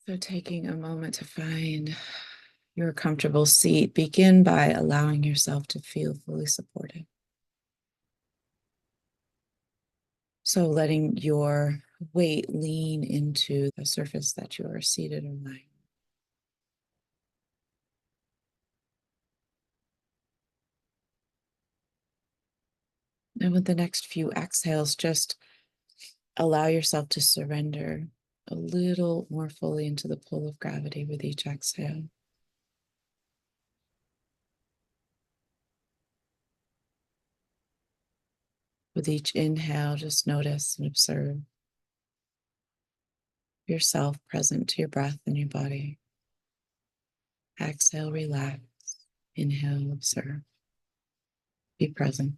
So, taking a moment to find your comfortable seat, begin by allowing yourself to feel fully supported. So, letting your weight lean into the surface that you are seated or lying. And with the next few exhales, just allow yourself to surrender a little more fully into the pull of gravity with each exhale. With each inhale, just notice and observe yourself present to your breath and your body. Exhale, relax. Inhale, observe. Be present.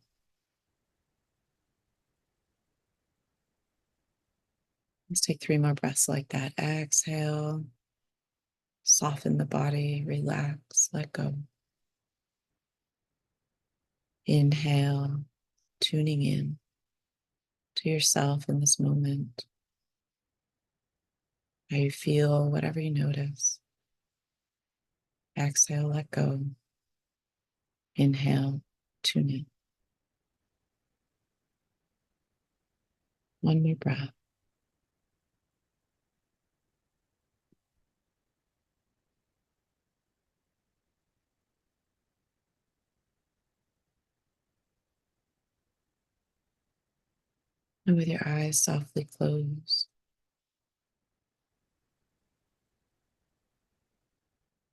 Let's take 3 more breaths like that. Exhale, soften the body, relax, let go. Inhale, tuning in to yourself in this moment. How you feel, whatever you notice. Exhale, let go. Inhale, tune in. One more breath. And with your eyes softly closed,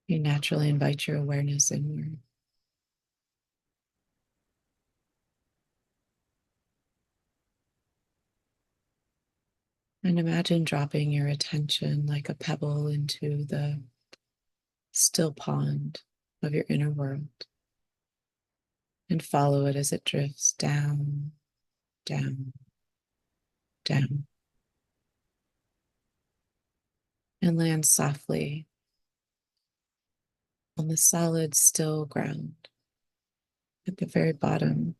you naturally invite your awareness inward. And imagine dropping your attention like a pebble into the still pond of your inner world. And follow it as it drifts down, down, down, and lands softly on the solid, still ground at the very bottom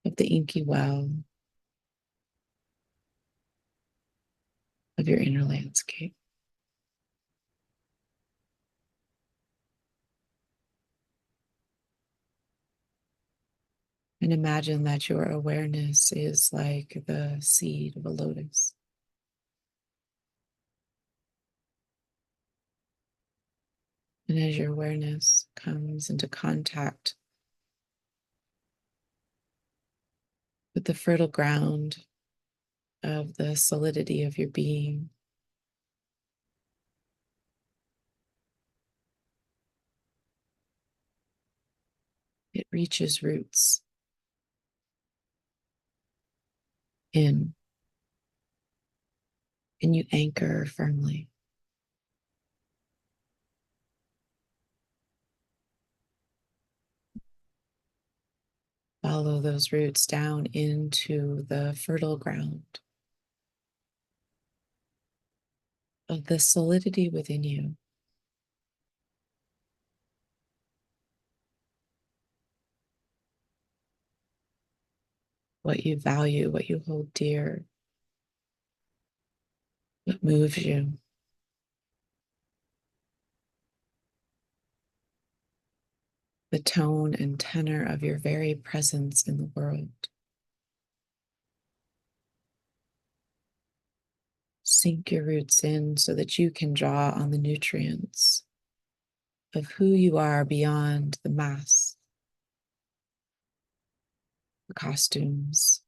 of the inky well of your inner landscape. And imagine that your awareness is like the seed of a lotus. And as your awareness comes into contact with the fertile ground of the solidity of your being, it reaches roots in, and you anchor firmly. Follow those roots down into the fertile ground of the solidity within you. What you value, what you hold dear, what moves you. The tone and tenor of your very presence in the world. Sink your roots in so that you can draw on the nutrients of who you are beyond the mask, the costumes,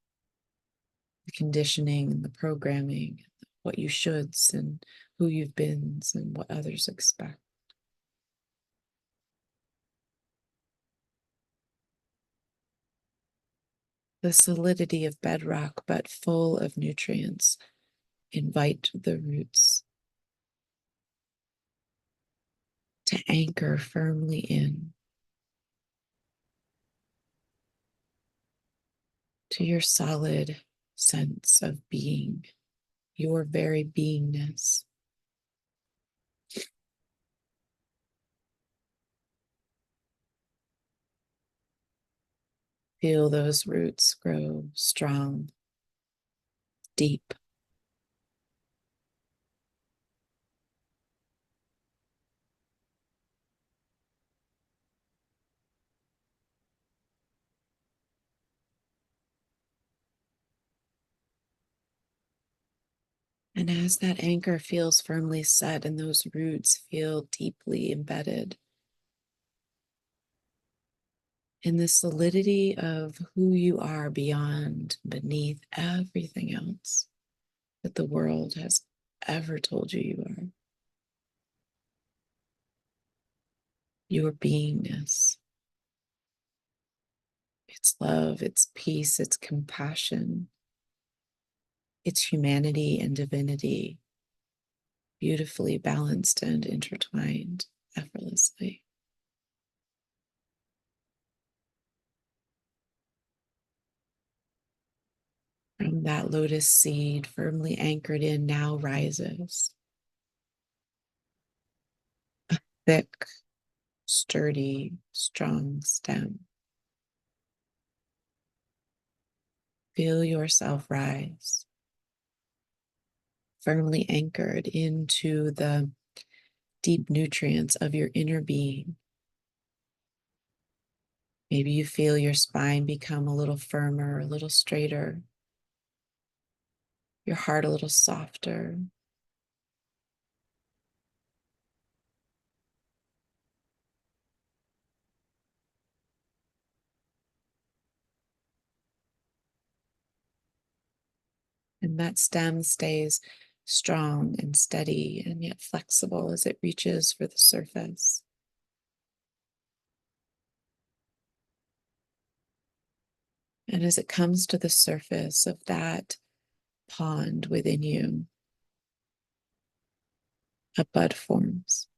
the conditioning and the programming, what you shoulds and who you've been and what others expect. The solidity of bedrock, but full of nutrients. Invite the roots to anchor firmly in to your solid sense of being, your very beingness. Feel those roots grow strong, deep, And as that anchor feels firmly set and those roots feel deeply embedded in the solidity of who you are beyond, beneath everything else that the world has ever told you you are, your beingness, its love, its peace, its compassion, its humanity and divinity, beautifully balanced and intertwined effortlessly. From that lotus seed, firmly anchored in, now rises a thick, sturdy, strong stem. Feel yourself rise, firmly anchored into the deep nutrients of your inner being. Maybe you feel your spine become a little firmer, a little straighter, your heart a little softer. And that stem stays strong and steady and yet flexible as it reaches for the surface. And as it comes to the surface of that pond within you, a bud forms.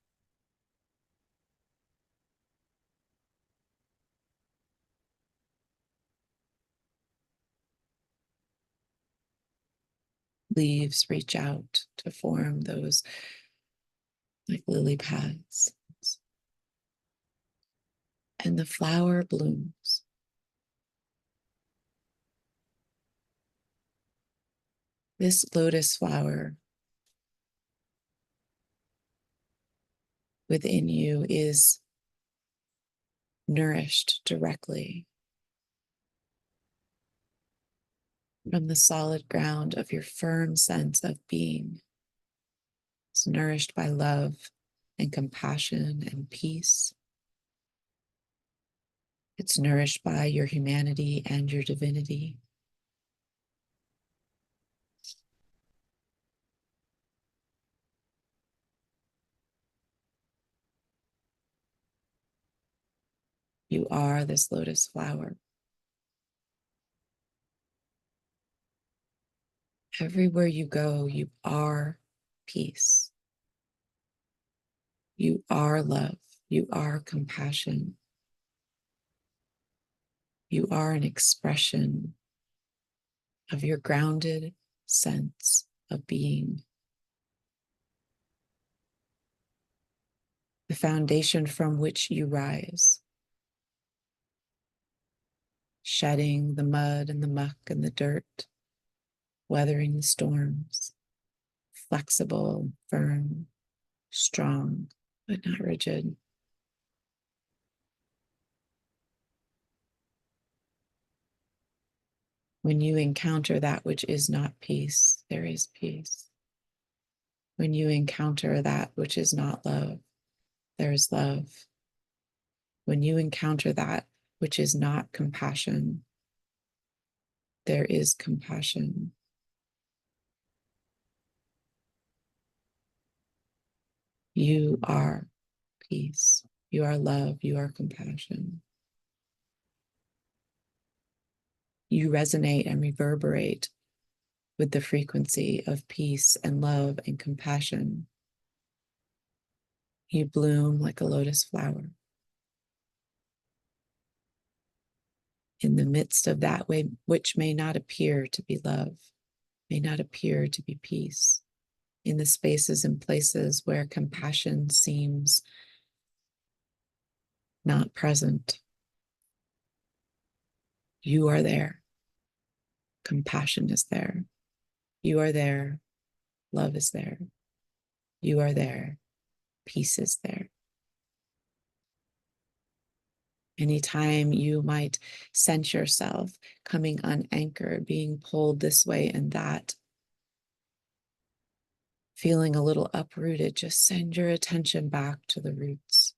Leaves reach out to form those like lily pads. And the flower blooms. This lotus flower within you is nourished directly from the solid ground of your firm sense of being. It's nourished by love and compassion and peace. It's nourished by your humanity and your divinity. You are this lotus flower. Everywhere you go, you are peace. You are love. You are compassion. You are an expression of your grounded sense of being. The foundation from which you rise, shedding the mud and the muck and the dirt, weathering the storms, flexible, firm, strong, but not rigid. When you encounter that which is not peace, there is peace. When you encounter that which is not love, there is love. When you encounter that which is not compassion, there is compassion. You are peace. You are love. You are compassion. You resonate and reverberate with the frequency of peace and love and compassion. You bloom like a lotus flower. In the midst of that way, which may not appear to be love, may not appear to be peace, in the spaces and places where compassion seems not present, you are there. Compassion is there. You are there. Love is there. You are there. Peace is there. Anytime you might sense yourself coming unanchored, being pulled this way and that, feeling a little uprooted, just send your attention back to the roots.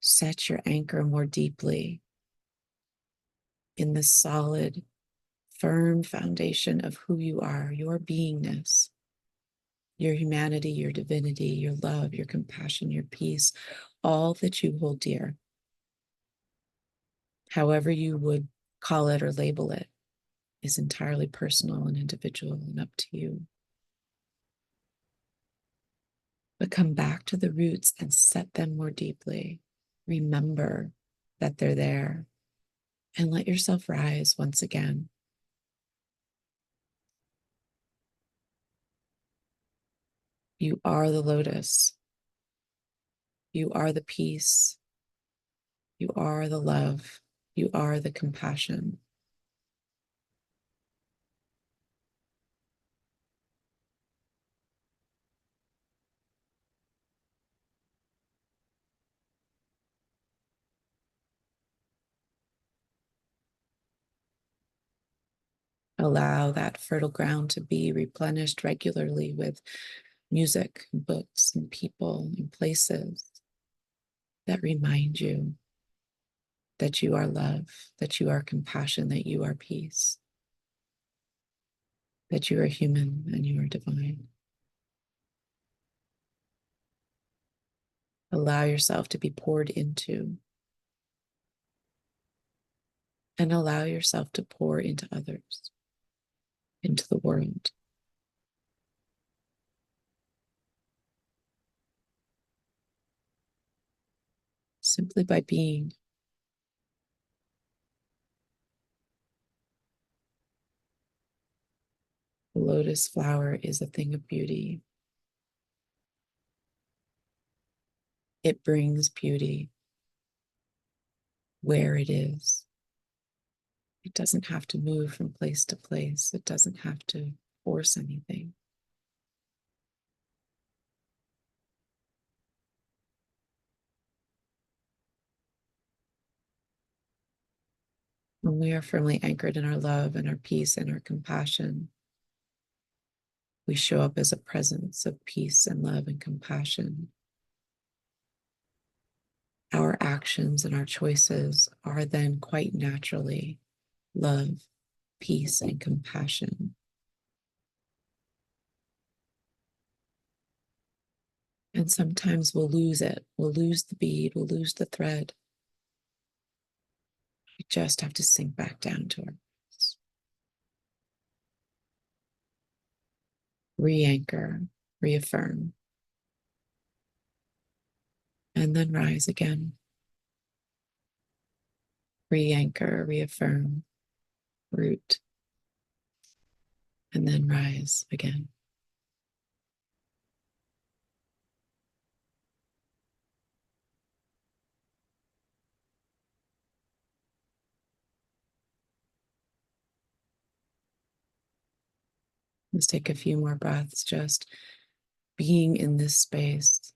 Set your anchor more deeply in the solid, firm foundation of who you are, your beingness, your humanity, your divinity, your love, your compassion, your peace, all that you hold dear. However you would call it or label it is entirely personal and individual and up to you. But come back to the roots and set them more deeply. Remember that they're there and let yourself rise once again. You are the lotus. You are the peace. You are the love. You are the compassion. Allow that fertile ground to be replenished regularly with music, and books, and people, and places that remind you that you are love, that you are compassion, that you are peace, that you are human and you are divine. Allow yourself to be poured into and allow yourself to pour into others, into the world. Simply by being. The lotus flower is a thing of beauty. It brings beauty where it is. It doesn't have to move from place to place. It doesn't have to force anything. When we are firmly anchored in our love and our peace and our compassion, we show up as a presence of peace and love and compassion. Our actions and our choices are then quite naturally love, peace, and compassion. And sometimes we'll lose it. We'll lose the bead. We'll lose the thread. We just have to sink back down to our roots. Re-anchor, reaffirm, and then rise again. Re-anchor, reaffirm, root, and then rise again. Let's take a few more breaths, just being in this space.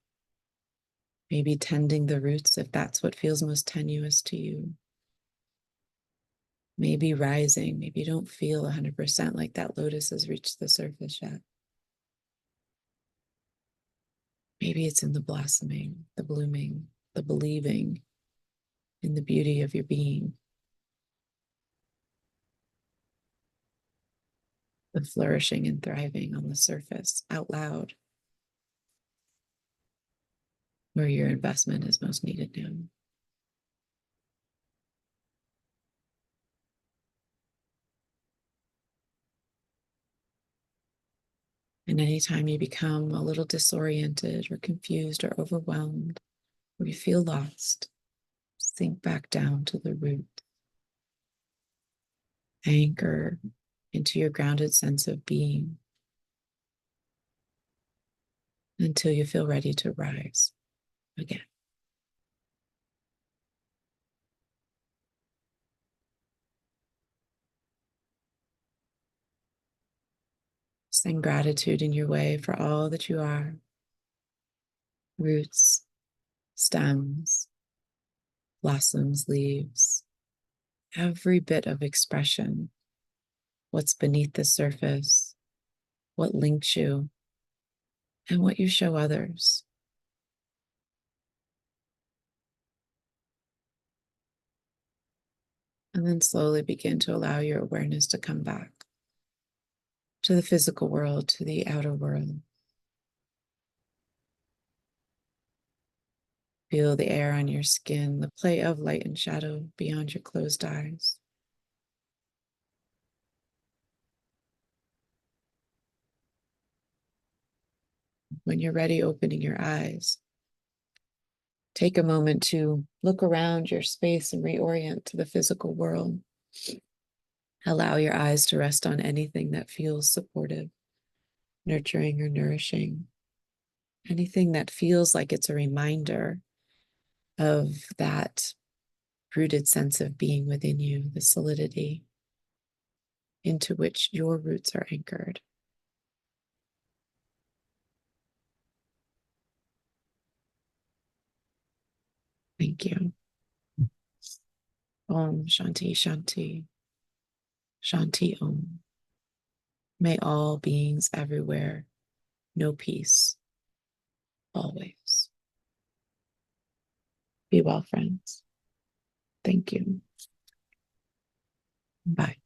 Maybe tending the roots if that's what feels most tenuous to you. Maybe rising. Maybe you don't feel 100% like that lotus has reached the surface yet. Maybe it's in the blossoming, the blooming, the believing in the beauty of your being. The flourishing and thriving on the surface, out loud, where your investment is most needed now. And anytime you become a little disoriented or confused or overwhelmed, or you feel lost, sink back down to the root. Anchor into your grounded sense of being until you feel ready to rise again. Send gratitude in your way for all that you are. Roots, stems, blossoms, leaves, every bit of expression, what's beneath the surface, what links you, and what you show others. And then slowly begin to allow your awareness to come back to the physical world, to the outer world. Feel the air on your skin, the play of light and shadow beyond your closed eyes. When you're ready, opening your eyes, take a moment to look around your space and reorient to the physical world. Allow your eyes to rest on anything that feels supportive, nurturing, or nourishing. Anything that feels like it's a reminder of that rooted sense of being within you, the solidity into which your roots are anchored. Thank you. Om Shanti Shanti. Shanti Om. May all beings everywhere know peace always. Be well, friends. Thank you. Bye.